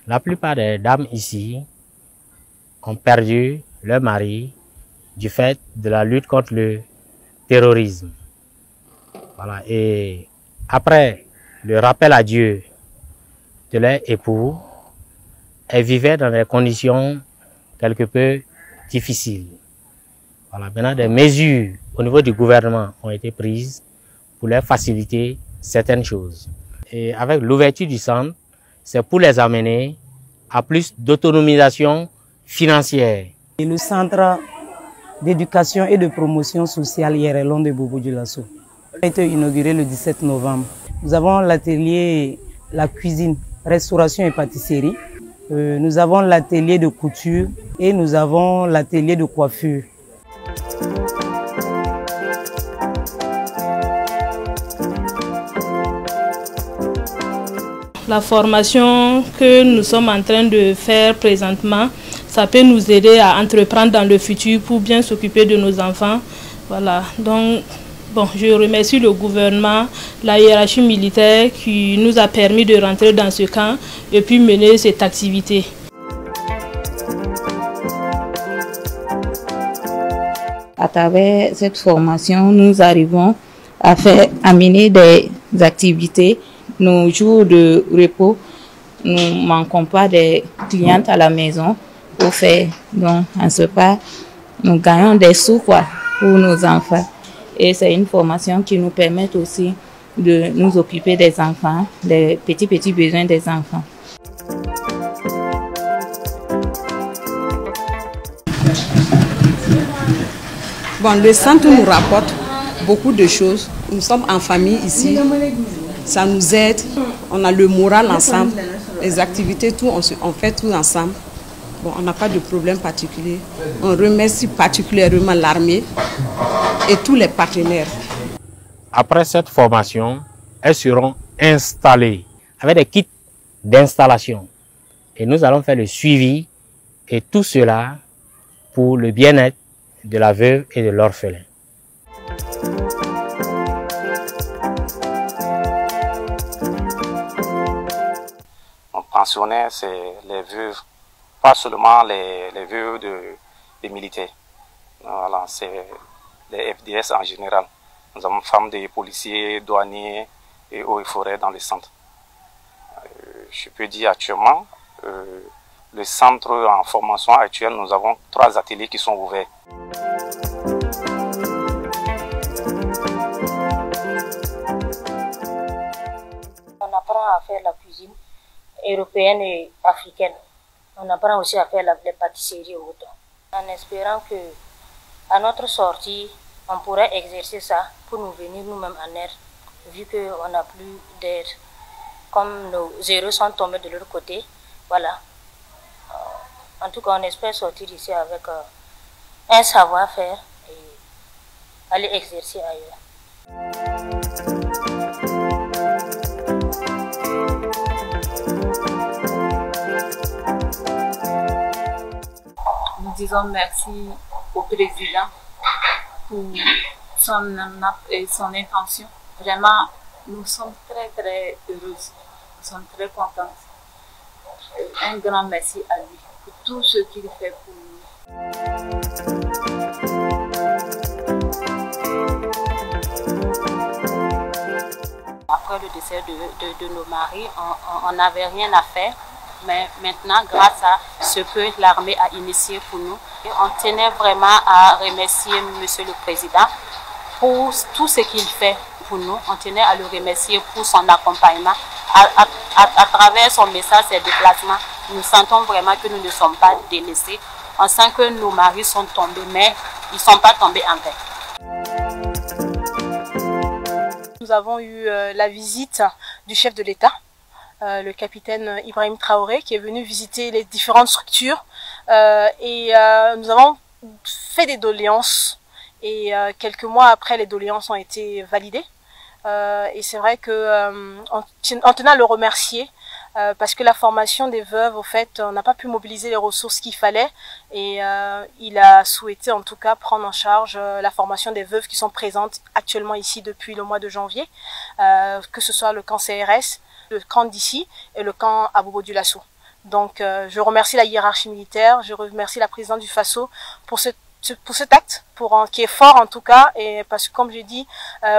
La plupart des dames ici ont perdu leur mari du fait de la lutte contre le terrorisme. Voilà. Et après le rappel à Dieu de leur époux, elles vivaient dans des conditions quelque peu difficiles. Voilà. Maintenant, des mesures au niveau du gouvernement ont été prises pour leur faciliter certaines choses. Et avec l'ouverture du centre, c'est pour les amener à plus d'autonomisation financière. Et le centre d'éducation et de promotion sociale Yerelon de Bobo-Dioulasso a été inauguré le 17 novembre. Nous avons l'atelier, la cuisine, restauration et pâtisserie. Nous avons l'atelier de couture et nous avons l'atelier de coiffure. La formation que nous sommes en train de faire présentement, ça peut nous aider à entreprendre dans le futur pour bien s'occuper de nos enfants. Voilà. Donc, bon, je remercie le gouvernement, la hiérarchie militaire qui nous a permis de rentrer dans ce camp et puis mener cette activité. À travers cette formation, nous arrivons à mener des activités. Nos jours de repos, nous ne manquons pas des clientes à la maison pour faire. Donc, en ce pas, nous gagnons des sous pour nos enfants. Et c'est une formation qui nous permet aussi de nous occuper des enfants, des petits besoins des enfants. Bon, le centre nous rapporte beaucoup de choses. Nous sommes en famille ici. Ça nous aide, on a le moral ensemble, les activités, tout, on fait tout ensemble. Bon, on n'a pas de problème particulier. On remercie particulièrement l'armée et tous les partenaires. Après cette formation, elles seront installées avec des kits d'installation. Et nous allons faire le suivi et tout cela pour le bien-être de la veuve et de l'orphelin. Pensionnaires, c'est les veuves, pas seulement les veuves des militaires. Voilà, c'est les FDS en général. Nous avons femmes des policiers, douaniers et eaux et forêts dans le centre. Je peux dire actuellement, le centre en formation actuelle, nous avons 3 ateliers qui sont ouverts. On apprend à faire la cuisine européenne et africaine. On apprend aussi à faire les pâtisseries ou autres. En espérant que à notre sortie, on pourrait exercer ça pour nous venir nous-mêmes en aide, vu qu'on n'a plus d'aide. Comme nos zéros sont tombés de l'autre côté, voilà. En tout cas, on espère sortir d'ici avec un savoir-faire et aller exercer ailleurs. Nous disons merci au président pour son intention. Vraiment, nous sommes très heureuses. Nous sommes très contentes. Un grand merci à lui pour tout ce qu'il fait pour nous. Après le décès de nos maris, on n'avait rien à faire. Mais maintenant, grâce à ce que l'armée a initié pour nous, on tenait vraiment à remercier Monsieur le Président pour tout ce qu'il fait pour nous. On tenait à le remercier pour son accompagnement. À travers son message, ses déplacements, nous sentons vraiment que nous ne sommes pas délaissés. On sent que nos maris sont tombés, mais ils ne sont pas tombés en vain. Nous avons eu la visite du chef de l'État, le capitaine Ibrahim Traoré, qui est venu visiter les différentes structures et nous avons fait des doléances et quelques mois après, les doléances ont été validées et c'est vrai que on tenait à le remercier parce que la formation des veuves, au fait, on n'a pas pu mobiliser les ressources qu'il fallait et il a souhaité en tout cas prendre en charge la formation des veuves qui sont présentes actuellement ici depuis le mois de janvier, que ce soit le camp CRS, le camp d'ici et le camp à Bobo-Dioulasso. Donc je remercie la hiérarchie militaire, je remercie la présidente du FASO pour cet acte, qui est fort en tout cas, et parce que comme j'ai dit,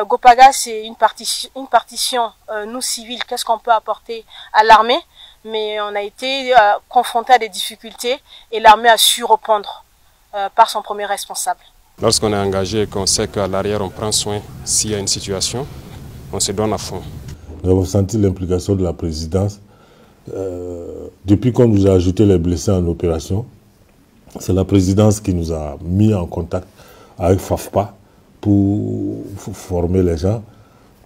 Gopaga c'est une partition nous civils, qu'est-ce qu'on peut apporter à l'armée, mais on a été confronté à des difficultés et l'armée a su répondre par son premier responsable. Lorsqu'on est engagé et qu'on sait qu'à l'arrière on prend soin s'il y a une situation, on se donne à fond. Nous avons senti l'implication de la présidence. Depuis qu'on nous a ajouté les blessés en opération, c'est la présidence qui nous a mis en contact avec FAFPA pour former les gens,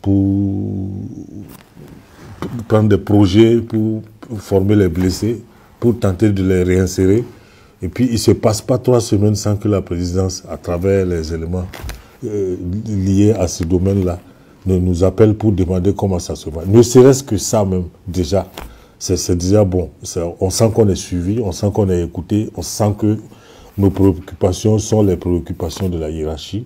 pour prendre des projets, pour former les blessés, pour tenter de les réinsérer. Et puis il ne se passe pas 3 semaines sans que la présidence, à travers les éléments liés à ce domaine-là, nous appelle pour demander comment ça se va. Ne serait-ce que ça même, déjà, c'est déjà bon. On sent qu'on est suivi, on sent qu'on est écouté, on sent que nos préoccupations sont les préoccupations de la hiérarchie.